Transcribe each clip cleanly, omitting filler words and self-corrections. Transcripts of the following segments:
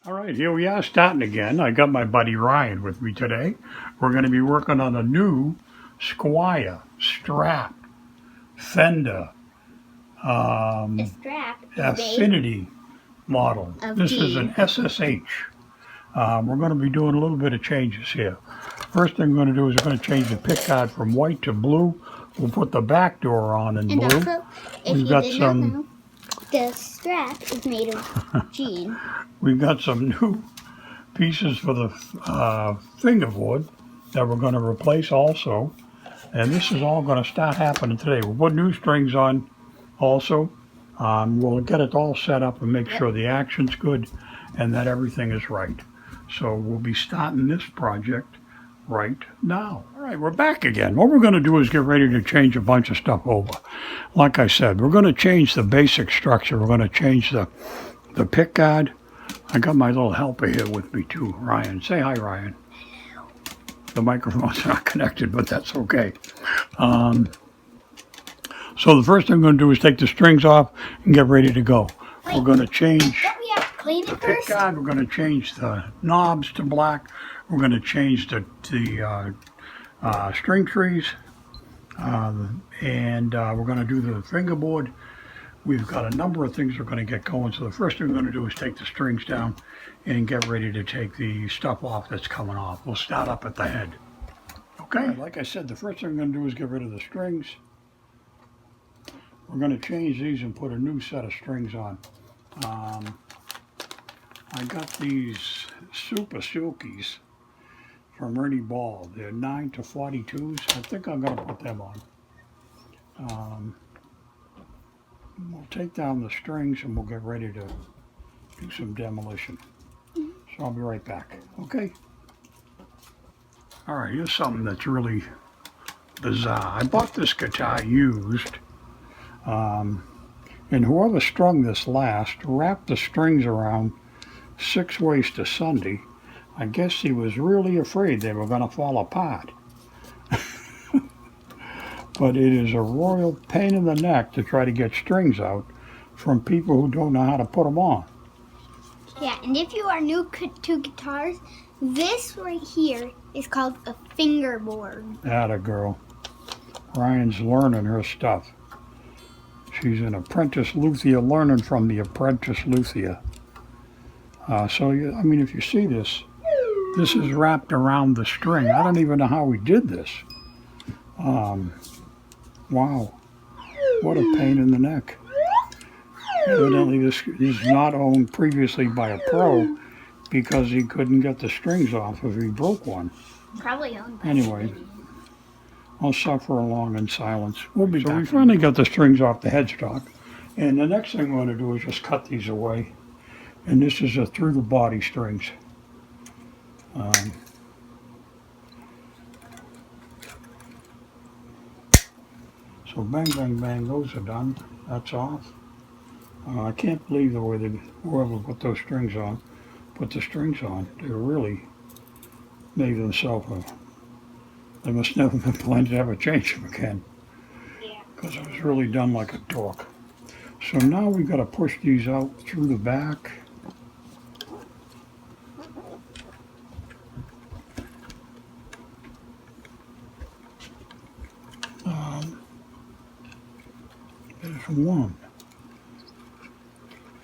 All right, here we are starting again. I got my buddy Ryan with me today. We're going to be working on a new Squier strap, Fender, The strap is Affinity model. This is an SSH. We're going to be doing a little bit of changes here. First thing we're going to do is we're going to change the pick guard from white to blue. We'll put the back door on in blue. Also, if you did not know, the strap is made of jean. We've got some new pieces for the fingerboard that we're going to replace also, and this is all going to start happening today. We'll put new strings on also. We'll get it all set up and make sure the action's good and that everything is right. So we'll be starting this project right now. All right, we're back again. What we're going to do is get ready to change a bunch of stuff over. Like I said, we're going to change the basic structure. We're going to change the pick guard. I got my little helper here with me too, Ryan. Say hi, Ryan. The microphone's not connected, but that's okay. So the first thing I'm going to do is take the strings off and get ready to go. We're going to change the pick guard. We're going to change the knobs to black. We're going to change the string trees, and we're going to do the fingerboard. We've got a number of things we're going to get going. So the first thing we're going to do is take the strings down and get ready to take the stuff off that's coming off. We'll start up at the head. Okay, like I said, the first thing we're going to do is get rid of the strings. We're going to change these and put a new set of strings on. I got these Super Silkies from Ernie Ball. They're 9 to 42s. I think I'm going to put them on. We'll take down the strings and we'll get ready to do some demolition. So I'll be right back, okay? All right, here's something that's really bizarre. I bought this guitar used, and whoever strung this last wrapped the strings around 6 ways to Sunday. I guess he was really afraid they were going to fall apart. But it is a royal pain in the neck to try to get strings out from people who don't know how to put them on. Yeah, and if you are new to guitars, this right here is called a fingerboard. Atta girl. Ryan's learning her stuff. She's an apprentice luthier learning from the apprentice luthier. So, I mean, if you see this, this is wrapped around the string. I don't even know how we did this. Wow, what a pain in the neck. Evidently this is not owned previously by a pro because he couldn't get the strings off if he broke one. Probably owned by Anyway, I'll suffer along in silence. We'll be back. So we finally got the strings off the headstock, and the next thing we're going to do is just cut these away. And this is a through the body strings. So bang, bang, bang, those are done. That's off. I can't believe the way whoever put those strings on, put the strings on. They really made themselves they must never been planning to ever change them again. Yeah. Because it was really done like a dork. So now we've got to push these out through the back. There's one.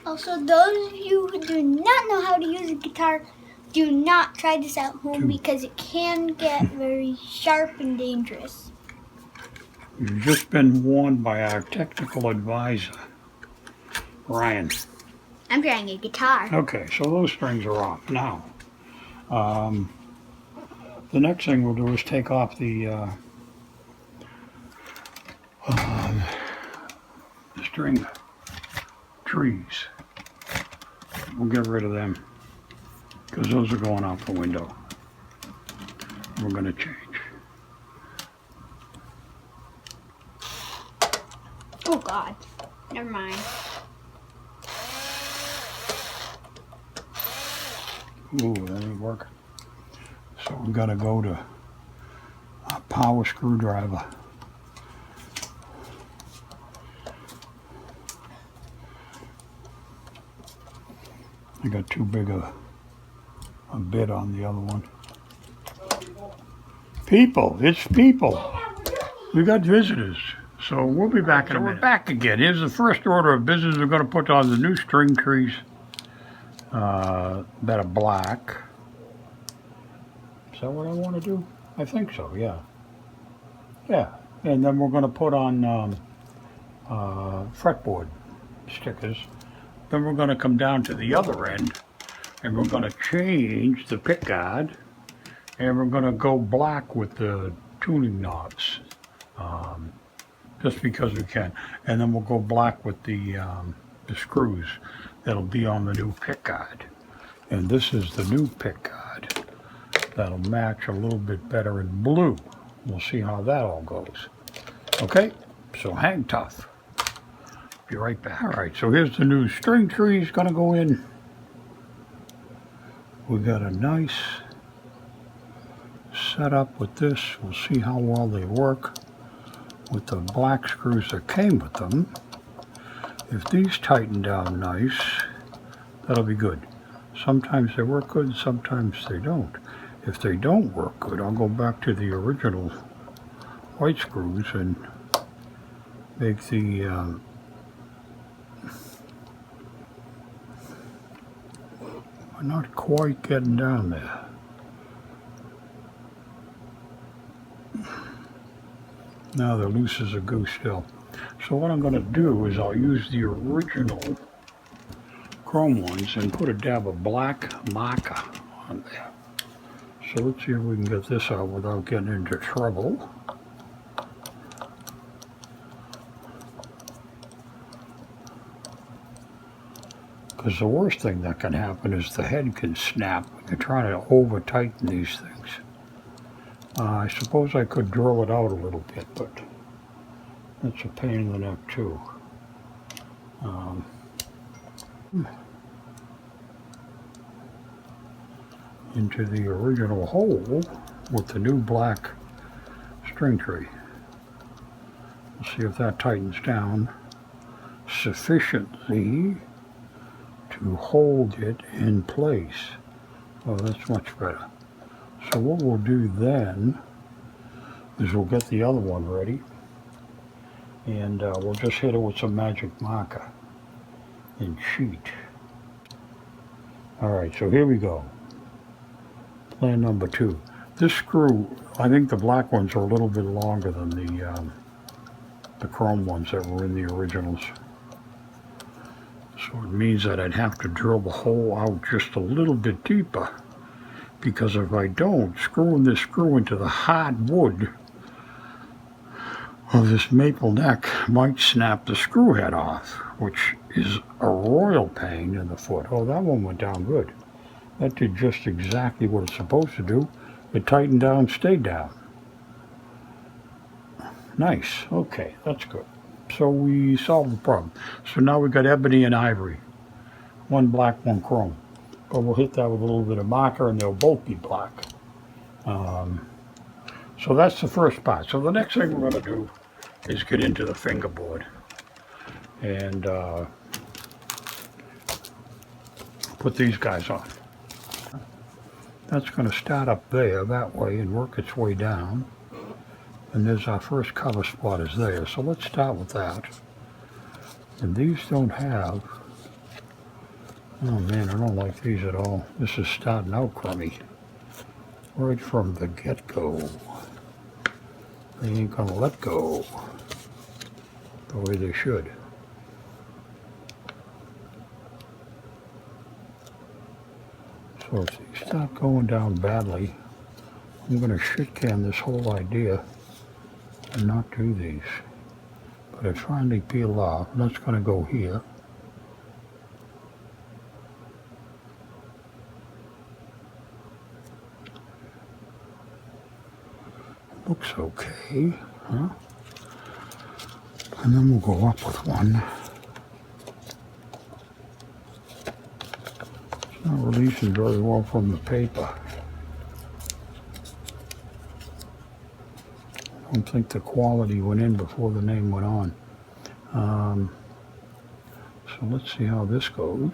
Also, those of you who do not know how to use a guitar, do not try this at home because it can get very sharp and dangerous. You've just been warned by our technical advisor, Ryan. I'm trying a guitar. Okay, so those strings are off. Now, the next thing we'll do is take off the string trees. We'll get rid of them because those are going out the window. We're going to change. Oh God, never mind. Ooh, that ain't working. So we've got to go to a power screwdriver. I got too big a a bit on the other one. People, it's people. We got visitors. So we'll be back in a minute. We're back again. Here's the first order of business. We're going to put on the new string trees that are black. Is that what I want to do? I think so, yeah. Yeah, and then we're going to put on fretboard stickers. Then we're going to come down to the other end and we're going to change the pickguard and we're going to go black with the tuning knobs. Just because we can, and then we'll go black with the screws that'll be on the new pickguard. And this is the new pickguard that'll match a little bit better in blue. We'll see how that all goes. Okay, so hang tough. Be right back. All right, so here's the new string trees gonna go in. We got a nice setup with this. We'll see how well they work with the black screws that came with them. If these tighten down nice, that'll be good. Sometimes they work good, sometimes they don't. If they don't work good, I'll go back to the original white screws and make the we're not quite getting down there. Now they're loose as a goose still. So what I'm going to do is I'll use the original chrome ones and put a dab of black marker on there. So let's see if we can get this out without getting into trouble. Because the worst thing that can happen is the head can snap when you're trying to over tighten these things. I suppose I could drill it out a little bit, but that's a pain in the neck too. Into the original hole with the new black string tree. We'll see if that tightens down sufficiently to hold it in place. Oh, that's much better. So what we'll do then is we'll get the other one ready and we'll just hit it with some magic marker and cheat. Alright, so here we go. Plan number 2. This screw, I think the black ones are a little bit longer than the chrome ones that were in the originals. So it means that I'd have to drill the hole out just a little bit deeper. Because if I don't, screwing this screw into the hard wood of this maple neck might snap the screw head off, which is a royal pain in the foot. Oh, that one went down good. That did just exactly what it's supposed to do. It tightened down, stayed down. Nice. Okay, that's good. So we solved the problem. So now we've got ebony and ivory. One black, one chrome. But we'll hit that with a little bit of marker and they'll both be black. So that's the first part. So the next thing we're going to do is get into the fingerboard and put these guys on. That's going to start up there that way and work its way down. And there's our first cover spot is there. So let's start with that. And these don't have, oh man, I don't like these at all. This is starting out crummy. Right from the get-go. They ain't gonna let go the way they should. So if they start going down badly, I'm gonna shit can this whole idea and not do these. But it finally peeled off. That's gonna go here. Looks okay, huh? And then we'll go up with one. It's not releasing very well from the paper. I don't think the quality went in before the name went on. So let's see how this goes.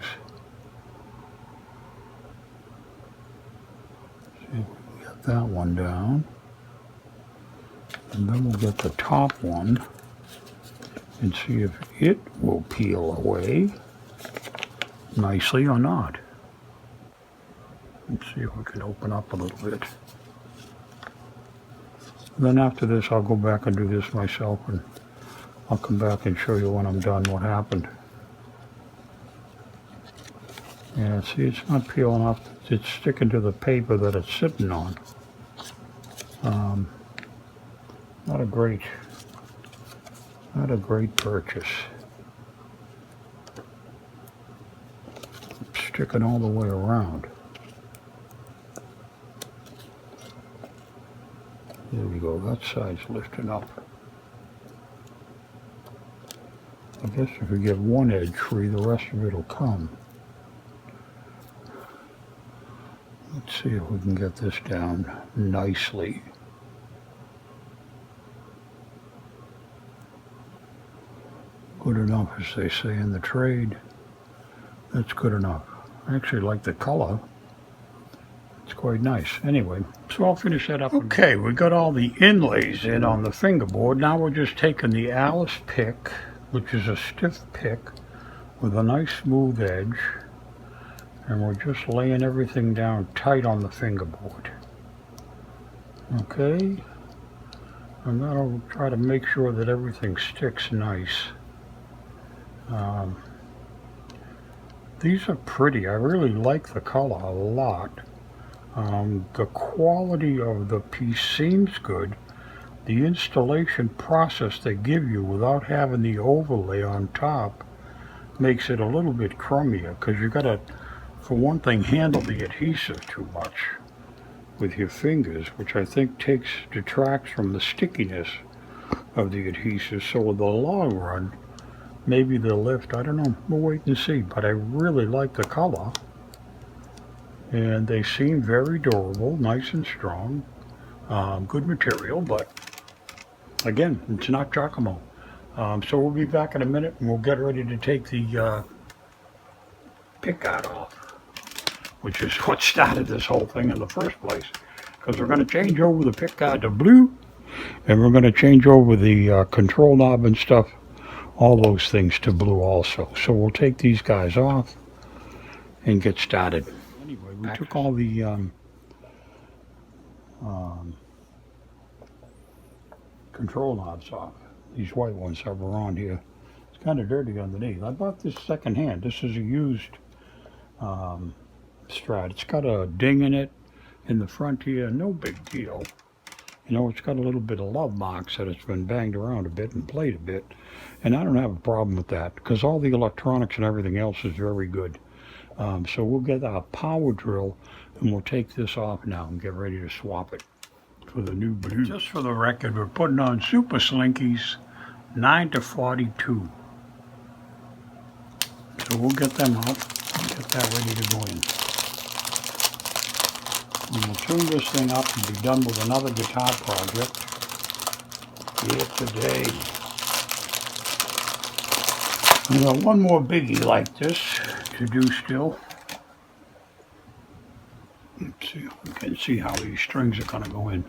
Get that one down. And then we'll get the top one and see if it will peel away nicely or not. Let's see if we can open up a little bit. Then after this, I'll go back and do this myself, and I'll come back and show you when I'm done what happened. Yeah, see, it's not peeling off. It's sticking to the paper that it's sitting on. Not a great purchase. It's sticking all the way around. There we go, that side's lifting up. I guess if we get one edge free, the rest of it will come. Let's see if we can get this down nicely. Good enough, as they say in the trade. That's good enough. I actually like the color. It's quite nice. Anyway, so I'll finish that up. Okay, we got all the inlays in on the fingerboard. Now we're just taking the Alice pick, which is a stiff pick with a nice smooth edge, and we're just laying everything down tight on the fingerboard. Okay, and that'll try to make sure that everything sticks nice. These are pretty. I really like the color a lot. The quality of the piece seems good. The installation process they give you without having the overlay on top makes it a little bit crummier, because you got to, for one thing, handle the adhesive too much with your fingers, which I think detracts from the stickiness of the adhesive. So in the long run, maybe they'll lift. I don't know. We'll wait and see. But I really like the color. And they seem very durable, nice and strong. Good material, but again, it's not Giacomo. So we'll be back in a minute, and we'll get ready to take the pickguard off, which is what started this whole thing in the first place. Because we're going to change over the pickguard to blue, and we're going to change over the control knob and stuff, all those things, to blue also. So we'll take these guys off and get started. Anyway, we took all the control knobs off. These white ones that were on here. It's kind of dirty underneath. I bought this secondhand. This is a used Strat. It's got a ding in it in the front here. No big deal. You know, it's got a little bit of love marks that it's been banged around a bit and played a bit. And I don't have a problem with that, because all the electronics and everything else is very good. So we'll get our power drill, and we'll take this off now and get ready to swap it for the new blue. Just for the record, we're putting on Super Slinkies 9 to 42. So we'll get them off and get that ready to go in. And we'll tune this thing up and be done with another guitar project here today. I got one more biggie like this to do still. Let's see if we can see how these strings are going to go in.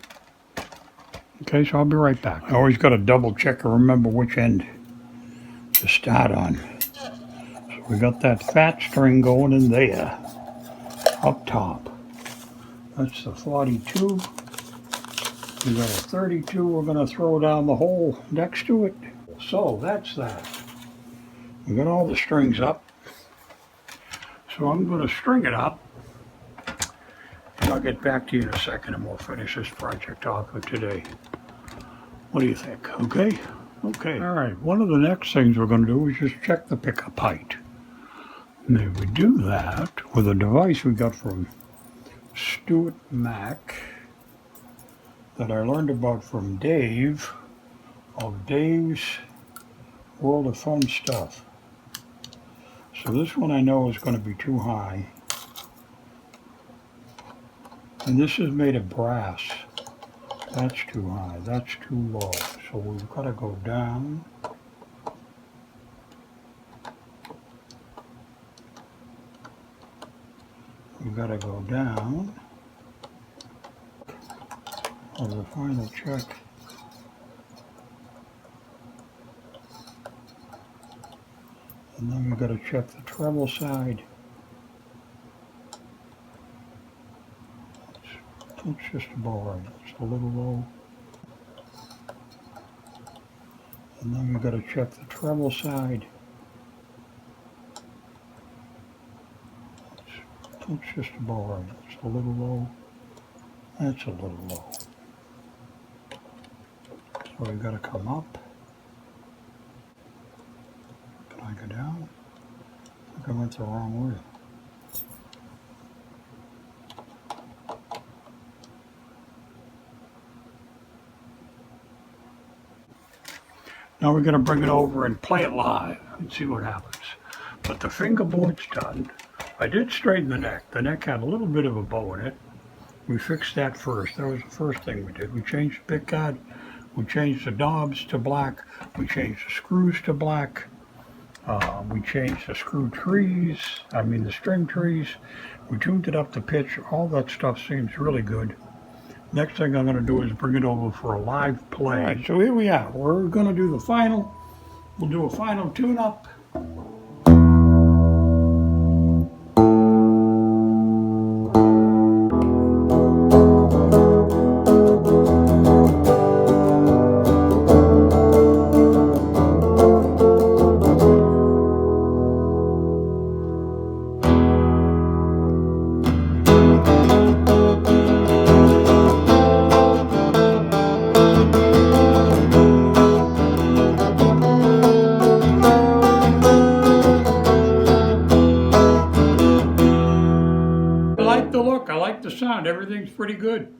Okay, so I'll be right back. I always got to double check and remember which end to start on. So we got that fat string going in there, up top. That's the 42. We got a 32 we're going to throw down the hole next to it. So that's that. We got all the strings up. So I'm going to string it up. And I'll get back to you in a second, and we'll finish this project off for today. What do you think? Okay? Okay. All right. One of the next things we're going to do is just check the pickup height. And if we do that with a device we got from Stuart Mac that I learned about from Dave of Dave's World of Fun Stuff. So this one I know is going to be too high. And this is made of brass. That's too high. That's too low. So we've got to go down. We've got to go down for the final check. And then we've got to check the treble side. That's just about right. It's a little low. And then we've got to check the treble side. That's just about right. It's a little low. That's a little low. So we've got to come up. Can I go down? I think I went the wrong way. Now we're going to bring it over and play it live and see what happens. But the fingerboard's done. I did straighten the neck. The neck had a little bit of a bow in it. We fixed that first. That was the first thing we did. We changed the pick guard. We changed the knobs to black. We changed the screws to black. We changed the string trees. We tuned it up to pitch. All that stuff seems really good. Next thing I'm going to do is bring it over for a live play. All right, so here we are. We're going to do the final. We'll do a final tune-up. I like the sound. Everything's pretty good.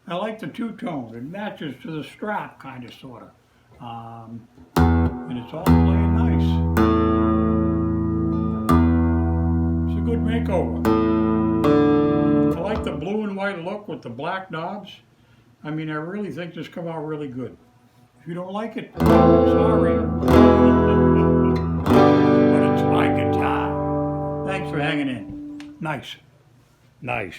I like the two-tone. It matches to the Strat, kind of, sort of. And it's all playing nice. It's a good makeover. I like the blue and white look with the black knobs. I mean, I really think this come out really good. If you don't like it, sorry. But it's my guitar. Thanks for hanging in. Nice. Nice.